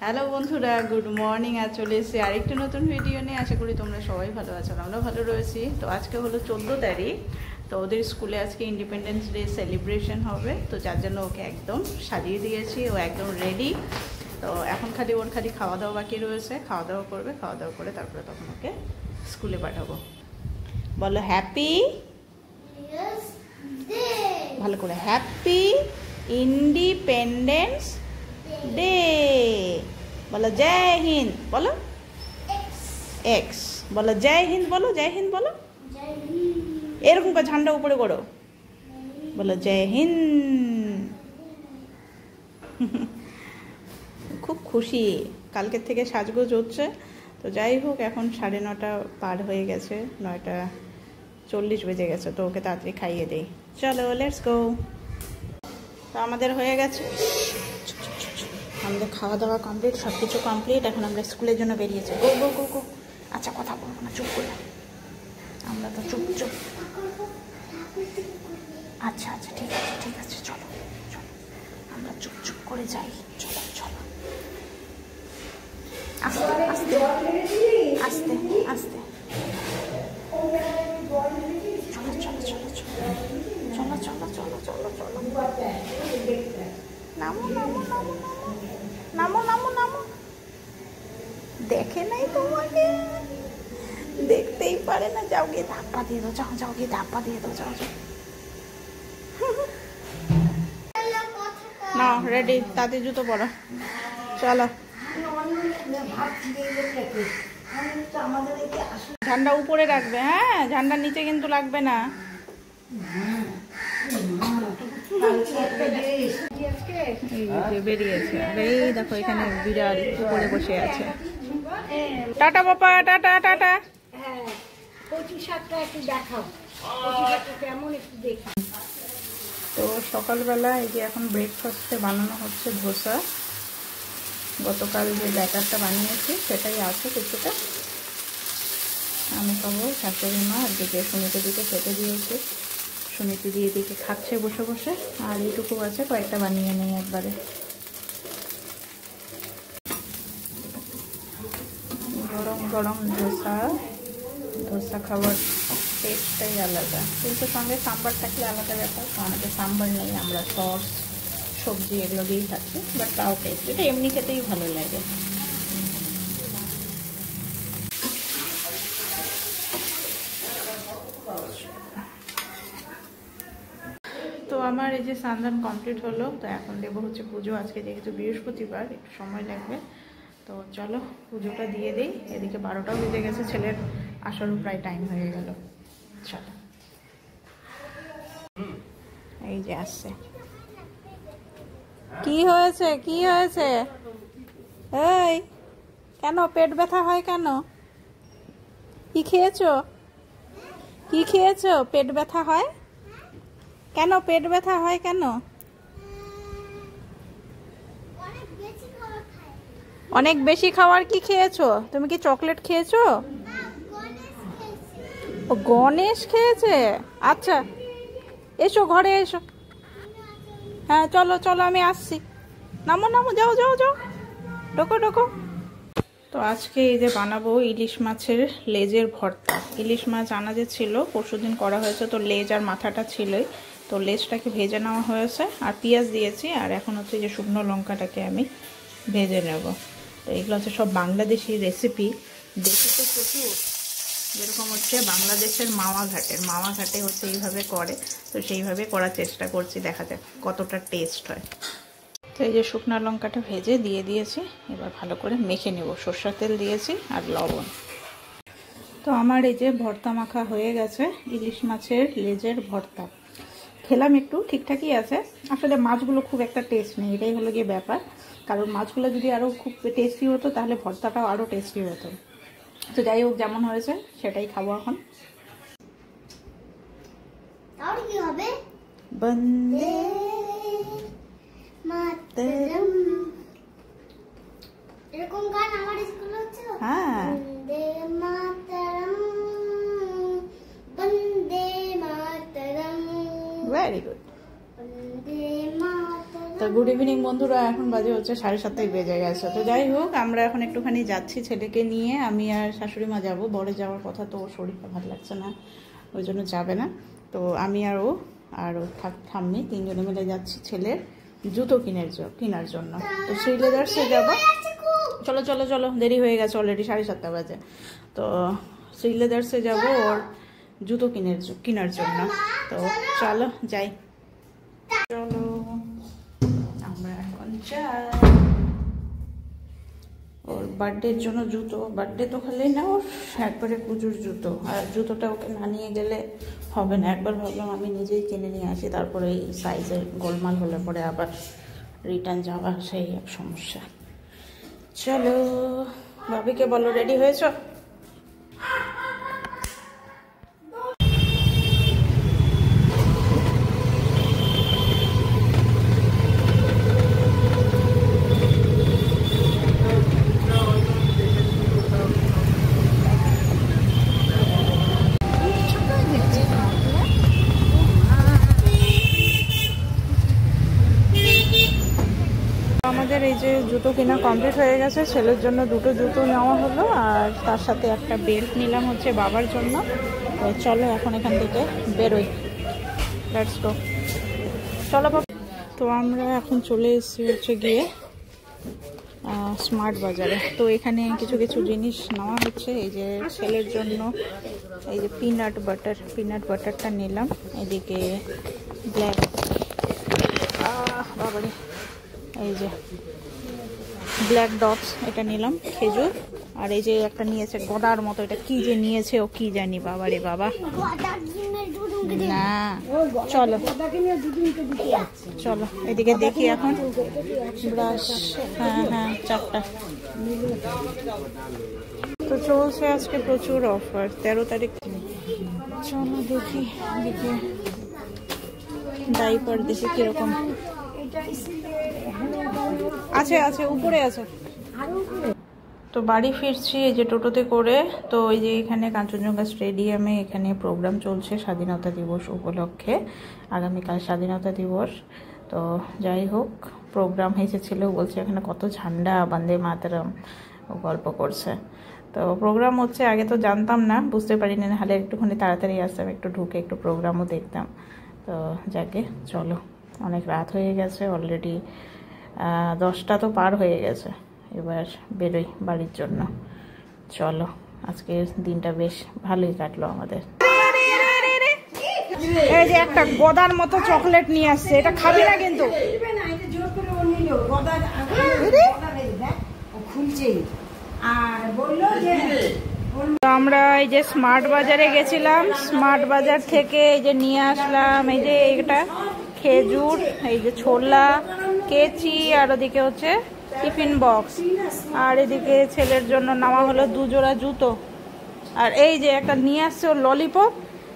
Hello বন্ধুরা, good morning. আর চলে এসেছি আরেকটি নতুন ভিডিও নিয়ে। আশা করি তোমরা সবাই ভালো আছো, আমরা ভালো রয়েছি। তো আজকে হলো 14 তারিখ। তো ওদের স্কুলে আজকে ইন্ডিপেন্ডেন্স ডে সেলিব্রেশন হবে, তো যার জন্য ওকে একদম সাজিয়ে দিয়েছি, ও একদম রেডি। তো এখন ওর খালি খাওয়া দাওয়া বাকি রয়েছে, খাওয়া দাওয়া করবে, খাওয়া দাওয়া করে তারপরে তখন ওকে স্কুলে পাঠাবো। বলো হ্যাপি, ভালো করে, হ্যাপি ইন্ডিপেন্ডেন্স ডে। বলো জয় হিন্দ, বলো এক্স, বলো জয় হিন্দ, বলো জয় হিন্দ, বলো এরকম করে ঝান্ডা উপরে করো, বলো জয় হিন্দ। খুব খুশি, কালকের থেকে সাজগোজ হচ্ছে। তো যাই হোক, এখন 9:30 পার হয়ে গেছে, 9:40 বেজে গেছে। তো ওকে তাড়াতাড়ি খাইয়ে দিই, চলো লেটস গো। তো আমাদের হয়ে গেছে, আমাদের খাওয়া দাওয়া কমপ্লিট, সব কিছু কমপ্লিট। এখন আমরা স্কুলের জন্য বেরিয়েছি। গো গো গো গো। আচ্ছা, কথা বলবো না, চুপ করে, আমরা তো চুপ চুপ। আচ্ছা আচ্ছা, ঠিক আছে ঠিক আছে, চলো চলো, আমরা চুপ চুপ করে যাই, চলো চলো, আস্তে আস্তে আস্তে আস্তে, চলো চলো চলো চলো চলো চলো চলো চলো, নামো নামো নামো নামো নামো নামো। দেখে নাই তোমাকে, দেখতেই পারে না। যাও গিয়ে ধাপ্পা দিয়ে দাও, যাও যাও গিয়ে ধাপ্পা দিয়ে দাও, যাও যাও। না রেডি, তাতে জুতো পরো, চলো। ঝান্ডা উপরে রাখবে, হ্যাঁ, ঝান্ডার নিচে কিন্তু লাগবে না। বেরিয়েছে, এই দেখো এখানে বিড়াল উপরে বসে আছে। টাটা বাবা, টাটা টাটা। তো সকালবেলা এই যে এখন ব্রেকফাস্টে বানানো হচ্ছে ধোসা। গতকাল যে ব্যাটারটা বানিয়েছি সেটাই আছে কিছুটা, আমি খাবো। শাশুড়ি মা আর দিকে সুমিতে দিকে খেতে দিয়েছে, সুমিতি দিয়ে দিকে খাচ্ছে বসে বসে। আর এইটুকু আছে, কয়েকটা বানিয়ে নেই একবারে। গরম গরম ধোসা, ধোসা খাবার টেস্টটাই আলাদা, কিন্তু সঙ্গে সাম্বার থাকলে আলাদা ব্যাপার। আমাদের সাম্বার নেই, আমরা সস সবজি এগুলো দিয়েই খাচ্ছি, বাট তাও টেস্ট, এটা এমনি খেতেই ভালো লাগে। তো আমার এই যে স্নান কমপ্লিট হলো। তো এখন দেবো হচ্ছে পুজো। আজকে যেহেতু বৃহস্পতিবার, একটু সময় লাগবে। তো চলো পুজোটা দিয়ে দিই। এদিকে 12টাও বেজে গেছে, ছেলের আসারও প্রায় টাইম হয়ে গেল। চলো, এই যে আসছে। কি হয়েছে, কি হয়েছে? এই কেন পেট ব্যথা হয় কেন? কি খেয়েছো, কি খেয়েছো? পেট ব্যথা হয় কেন? পেট ব্যথা হয় কেন? অনেক বেশি খাবার কি খেয়েছো? তুমি কি চকলেট খেয়েছো? ও গণেশ খেয়েছে, আচ্ছা এসো ঘরে এসো। হ্যাঁ চলো চলো, আমি আসছি। নামো নামো, যাও যাও যাও, ঢোকো ঢোকো। তো আজকে এই যে বানাবো ইলিশ মাছের লেজের ভর্তা। ইলিশ মাছ আনা যে ছিল, পরশুদিন করা হয়েছে, তো লেজ আর মাথাটা ছিলই। তো লেজটাকে ভেজে নেওয়া হয়েছে, আর পেঁয়াজ দিয়েছি। আর এখন হচ্ছে যে শুকনো লঙ্কাটাকে আমি ভেজে নেব। তো এগুলো হচ্ছে সব বাংলাদেশি রেসিপি, দেশি তো প্রচুর। যেরকম হচ্ছে বাংলাদেশের মাওয়া ঘাটে হচ্ছে এইভাবে করে, তো সেইভাবে করার চেষ্টা করছি, দেখা যাক কতটা টেস্ট হয়। তো এই যে শুকনো লঙ্কাটা ভেজে দিয়ে দিয়েছি, এবার ভালো করে মেখে নেব। সরষের তেল দিয়েছি আর লবণ। তো আমার এই যে ভর্তা মাখা হয়ে গেছে, ইলিশ মাছের লেজের ভর্তা। খেলাম একটু, ঠিকঠাকই আছে। আসলে মাছগুলো খুব একটা টেস্ট নেই, এটাই হলো গিয়ে ব্যাপার। কারণ মাছগুলো যদি আরও খুব টেস্টি হতো তাহলে ভর্তাটাও আরও টেস্টি হতো। তো যাই হোক, যেমন হয়েছে সেটাই খাবো এখন। কি হবে? বন্দে মাতরম, এরকম গান আমার স্কুলে হচ্ছে। হ্যাঁ, বন্দে মাতরম, বন্দে মাতরম, ভেরি গুড। বন্দে মাতরম। তো গুড ইভিনিং বন্ধুরা, এখন বাজে হচ্ছে 7:30 বেজে গেছে। তো যাই হোক, আমরা এখন একটুখানি যাচ্ছি ছেলেকে নিয়ে। আমি আর শাশুড়ি মা যাবো। বড়ে যাওয়ার কথা, তো ওর শরীরটা ভালো লাগছে না, ওই জন্য যাবে না। তো আমি আর ও ঠাম্মি তিনজনে মিলে যাচ্ছি ছেলের জুতো কেনার জন্য। তো শ্রী লেদার্সে যাবো। চলো চলো চলো, দেরি হয়ে গেছে অলরেডি, 7:30 বাজে। তো শ্রী লেদার্সে যাবো ওর জুতো কেনার জন্য। তো চলো যাই। চলো আমরা এখন যাই ওর বার্থডের জন্য জুতো। বার্থডে তো খালি না, ওর একবারে পুজোর জুতো। আর জুতোটা ওকে না নিয়ে গেলে হবে না। একবার ভাবলাম আমি নিজেই কিনে নিয়ে আসি, তারপরে এই সাইজের গোলমাল হলে পরে আবার রিটার্ন যাওয়া সেই এক সমস্যা। চলো, ভাবিকে বলো রেডি হয়েছ? আমাদের এই যে জুতো কেনা কমপ্লিট হয়ে গেছে। ছেলের জন্য দুটো জুতো নেওয়া হলো, আর তার সাথে একটা বেল্ট নিলাম হচ্ছে বাবার জন্য। তো চলো এখন এখান থেকে বেরোই, লেটস গো। চলো বাবা। তো আমরা এখন চলে এসেছি হচ্ছে গিয়ে স্মার্ট বাজারে। তো এখানে কিছু কিছু জিনিস নেওয়া হচ্ছে। এই যে ছেলের জন্য এই যে পিনাট বাটারটা নিলাম। এদিকে ব্ল্যাক বাবারে, এই যে ব্ল্যাক ডটস এটা নিলাম, খেজুর। আর এই যে একটা নিয়েছে গদার মতো, এটা কি যে নিয়েছে ও কি জানি, বাবারে বাবা। না চলো চলো এদিকে দেখি এখন। ব্রাশ, হ্যাঁ হ্যাঁ 4টা। তো চলছে আজকে প্রচুর অফার, 13 তারিখ। চলো দেখি দেখি ডাইপার দেখি কিরকম আছে। আছে উপরে আছে। তো বাড়ি ফিরছি এই যে টোটোতে করে। তো ওই যে এখানে কাঞ্চনজঙ্ঘা স্টেডিয়ামে এখানে প্রোগ্রাম চলছে স্বাধীনতা দিবস উপলক্ষে। আগামীকাল স্বাধীনতা দিবস। তো যাই হোক, প্রোগ্রাম এসেছিল, বলছে এখানে কত ঝান্ডা, বন্দে মাতরম গল্প করছে। তো প্রোগ্রাম হচ্ছে, আগে তো জানতাম না, বুঝতে পারিনি, নাহলে একটুখানি তাড়াতাড়ি আসতাম, একটু ঢুকে একটু প্রোগ্রামও দেখতাম। তো যাকে চলো, অনেক রাত হয়ে গেছে অলরেডি, 10টা তো পার হয়ে গেছে। এবার বেরোই বাড়ির জন্য। চলো, আজকের দিনটা বেশ ভালোই কাটলো আমাদের। এই যে একটা গদার মতো চকলেট নিয়ে আসছে, এটা খাবি না কিন্তু। আমরা এই যে স্মার্ট বাজারে গেছিলাম, স্মার্ট বাজার থেকে এই যে নিয়ে আসলাম এই যে এটা খেজুর, এই যে ছোলা, কেচি, আর ওদিকে হচ্ছে টিফিন বক্স। আর এদিকে ছেলের জন্য নেওয়া হলো 2 জোড়া জুতো। আর এই যে একটা নিয়ে আসছে ওর ললিপপ,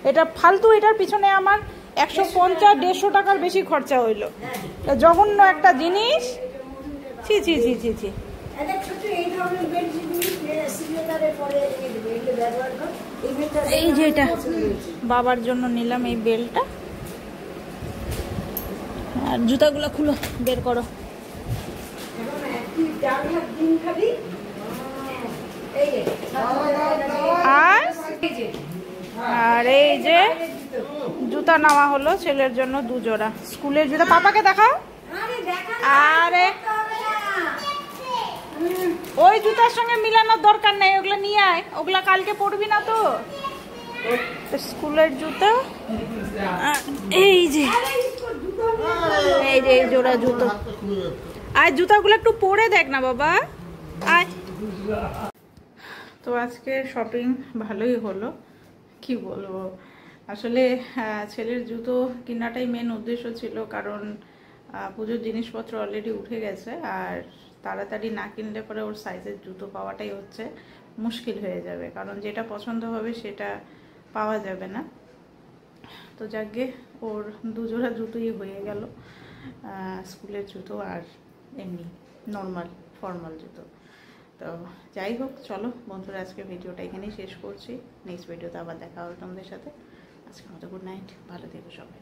এটা ফালতু, এটার পিছনে আমার 150-150 টাকার বেশি খরচা হইলো। জঘন্য একটা জিনিস, ছি ছি ছি ছি ছি। এই যে এটা বাবার জন্য নিলাম এই বেলটা। আর জুতাগুলো খুলো, বের করো। আর এই যে জুতা নেওয়া হলো ছেলের জন্য 2 জোড়া স্কুলের জুতা। পাপাকে দেখাও। আরে ওই জুতার সঙ্গে মিলানোর দরকার নেই, ওগুলা নিয়ে আয়, ওগুলা কালকে পরবি না তো। স্কুলের জুতা। এই যে এই জোড়া জুতো। আর জুতাগুলো একটু পরে দেখ না বাবা, আয়। তো আজকে শপিং ভালোই হলো, কি বলবো। আসলে ছেলের জুতো কেনাটাই মেন উদ্দেশ্য ছিল, কারণ পুজোর জিনিসপত্র অলরেডি উঠে গেছে। আর তাড়াতাড়ি না কিনলে পরে ওর সাইজের জুতো পাওয়াটাই হচ্ছে মুশকিল হয়ে যাবে, কারণ যেটা পছন্দ হবে সেটা পাওয়া যাবে না। তো যাকে ওর 2 জোড়া জুতোই হয়ে গেল, স্কুলের জুতো আর এমনি নর্মাল ফর্মাল জুতো। তো যাই হোক, চলো বন্ধুরা, আজকে ভিডিওটা এখানেই শেষ করছি। নেক্সট ভিডিওতে আবার দেখা হবে তোমাদের সাথে। আজকের মতো গুড নাইট, ভালো থেকো সবাই।